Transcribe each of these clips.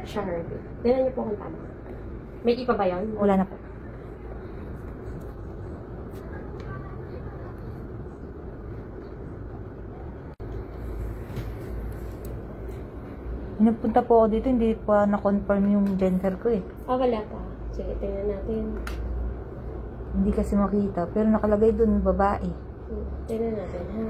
Sharpie. Tignan niyo po kung tama. May ipa ba yun? Wala na po. Nagpunta po ako dito, hindi pa na-confirm yung gender ko eh. Ah, wala pa. Sige, tingnan natin. Hindi kasi makita, pero nakalagay dun babae. Tingnan natin, ha?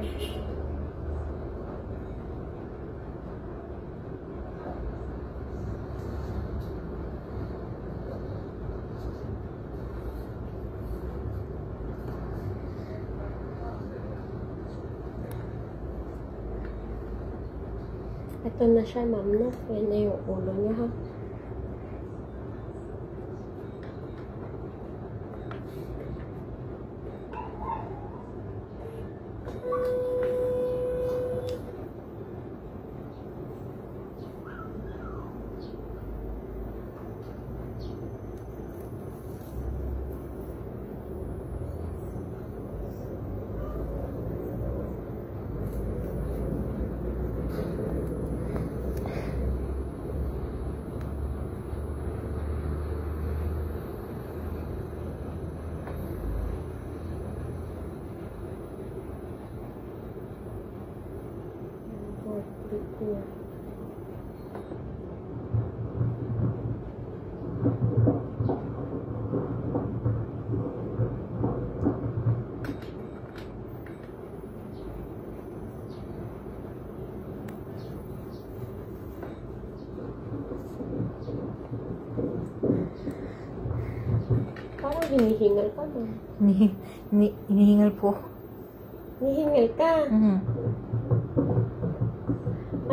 Ito na siya, ma'am, no? Yan na yung ulo niya, ha? Yeah. Parang hinihingal ka ba? Hinihingal po. Hinihingal ka?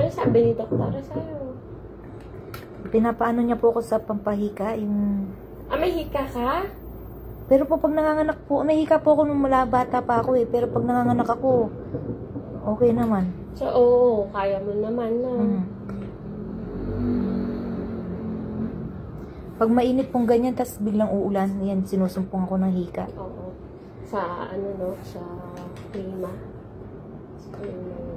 Ano sabi ni doktora sa'yo? Pinapaano niya po ako sa pampahika, yung... Ah, may hika ka? Pero po pag nanganganak po, may hika po ako nung mula bata pa ako eh. Pero pag nanganganak ako, okay naman. So, oo, kaya mo naman, no? Pag mainit pong ganyan, tas biglang uulan, yan, sinusumpong ako ng hika. Oo. Sa, ano, no? Sa klima. Sa klima yun.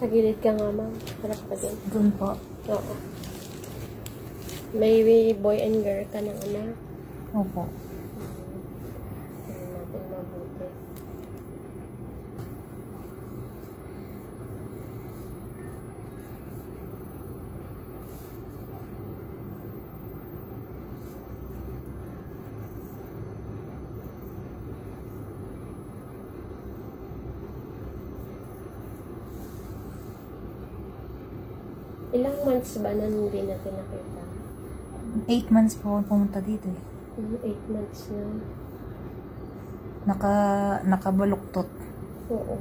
Sa gilid ka nga, ma'am. Harap ka din. Doon po. Oo. May boy and girl ka ng anak. Opo. Tingnan natin mabuti. Ilang months ba na hindi natin nakita? 8 months po ako pumunta dito eh. 8 months na. Nakabaluktot. Oo.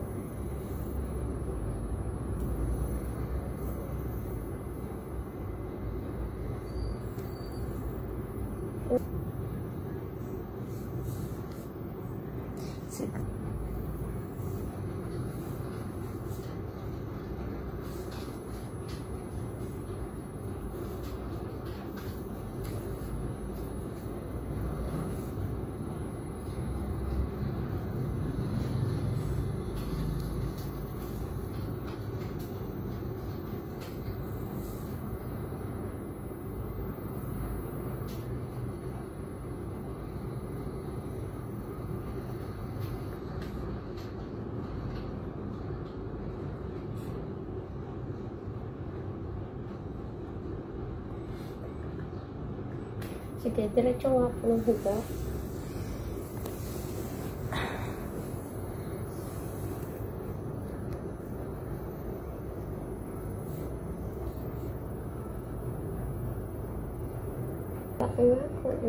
Sige. Sige, diretso nga po ng higa.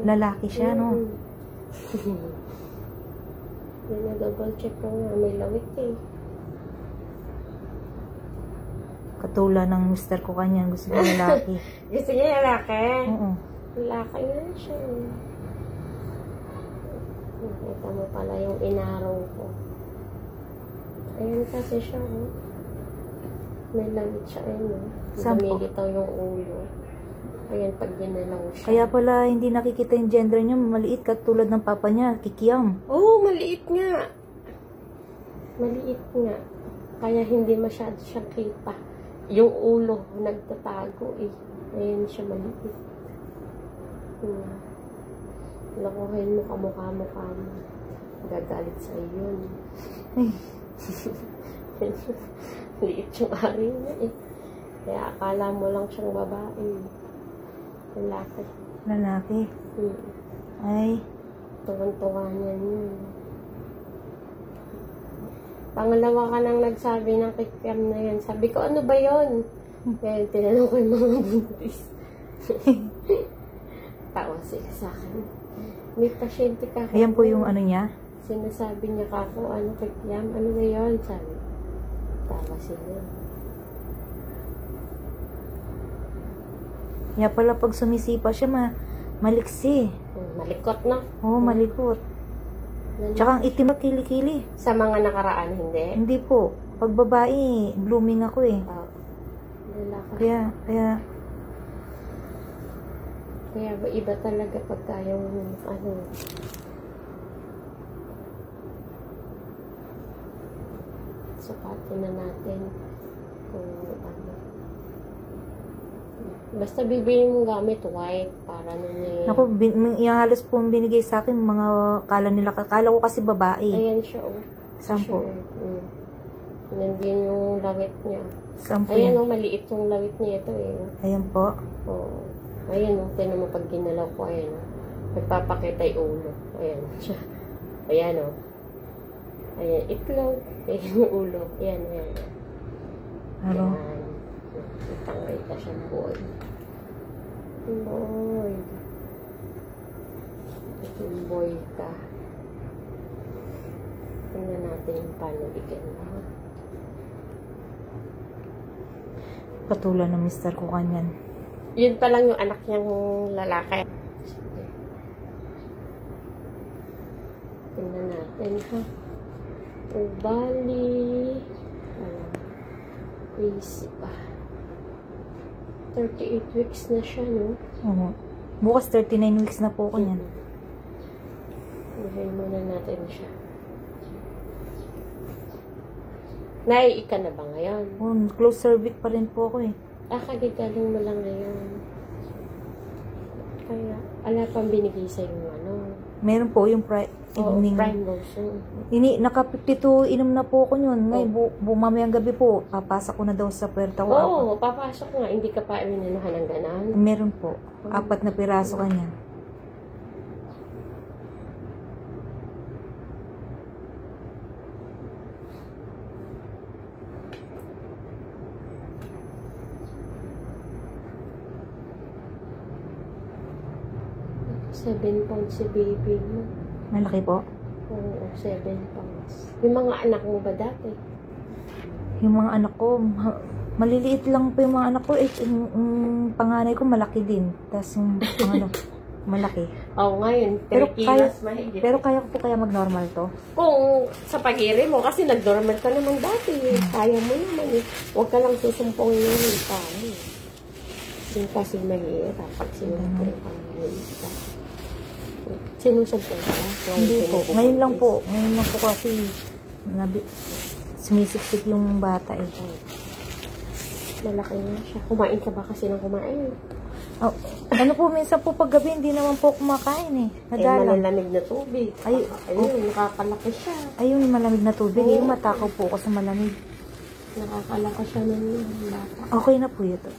Lalaki siya, no? Double check ko nga, may lawit eh. Katulad ng mister ko kanyan, gusto niya lalaki. Gusto niya lalaki? Oo. Lalaki na siya. Nakita mo pala yung inaraw ko. Ayun kasi siya, oh. May lawit siya, ayun, oh. Saan po? Dumilitaw yung ulo. Ayan, pag ginalaw siya. Kaya pala hindi nakikita yung gender niya, maliit katulad ng papa niya, kikiyam. Oo, maliit nga. Maliit nga. Kaya hindi masyado siyang kita. Yung ulo, nagtatago eh. Ayan siya maliit. Lakuhin mo kamukha-mukha mo. Gagalit sa yun. Ay, Liit yung ari niya eh. Kaya akala mo lang siyang babae. Lalaki. lalaki. Ay, Tuwan-tuwa niya yun. Pangalawa ka nang nagsabi ng kikiam na yan. Sabi ko, ano ba yun? Kaya tinanong ko yung mga buntis. Tawa sila sa akin. May pasyente ka. ayan po yung ano niya. Sinasabi niya ka ako, ano kikiam? Ano ba yun? Sabi. Tawa sila. Kaya pala pag sumisipa siya, maliksi. Malikot na. Oo, malikot. Tsaka ang itim na kilikili. Sa mga nakaraan, hindi. Hindi po. Pag babae, blooming ako eh. Lalaki. Kaya, Iba talaga pagka yung ano. Sukatin na natin kung ano. Basta bibili mong gamit white para nun eh. naku, yung halos po binigay sa akin, mga kala ko kasi babae. Ayan siya, oh. Sampo. Nandiyan yung lawit niya. Sampo Ayan, yan. oh, maliit yung lawit niya ito eh. Ayan po. Oo. Ayan, oh, tinan mo pag ginalaw ko, ayan, oh. Nagpapakita yung ulo. Ayan siya. Ayan, oh. Ayan, itlog. Ayan yung ulo. Ayan. Ano? Ayan. Itangay ka siya, boy. Boy. Boy ka. Tingnan natin yung paano bigyan mo. Katulad ng mister ko kanyan. Yun pa lang yung anak niyang lalaki. Tingnan natin, ha. Bali. Crazy pa. 38 weeks na siya, no? Oo. Bukas 39 weeks na po ako niyan. Buhay muna natin siya. Naiika na ba ngayon? Oh, close cervix pa rin po ako eh. Kagigaling mo lang ngayon. Kaya, ala pang binigay sa yung ano. Meron po yung evening. Prime lotion. Naka 52 inom na po ako yun. Ngayon, mamayang gabi po, papasok ko na daw sa puwerta ko. Oo, papasok nga. Hindi ka pa minanuhan ng ganan. Meron po. 4 na piraso kanya. £7 si baby mo. Malaki po. Oo, 7 pounds. Yung mga anak mo ba dati? Yung mga anak ko, maliliit lang po yung mga anak ko. Yung panganay ko malaki din. Tapos yung ano, malaki. Oo, ngayon, 3 kilos mahigit. Pero kaya ko po kaya mag-normal to? Kung sa pag-iri mo, kasi nag-normal ka naman dati. Kaya mo naman eh. Huwag ka lang susumpong yun. Kaya. Yung kasi mahirap pag sinumpong ka mahirap. Sinusumpong ka? Hindi po. Ngayon lang po. Ngayon lang po kasi sumisiksik yung bata eh. Malaki na siya. Kumain ka ba kasi ng kumain? Oh, ano po, minsan po paggabi, hindi naman po kumakain eh. Nagalang. Malalamig na tubig. Ayun, nakakalaki siya. Ayun, malamig na tubig. Ayun, matakaw po ako sa malamig. Nakakalaki siya ng bata. Okay na po ito.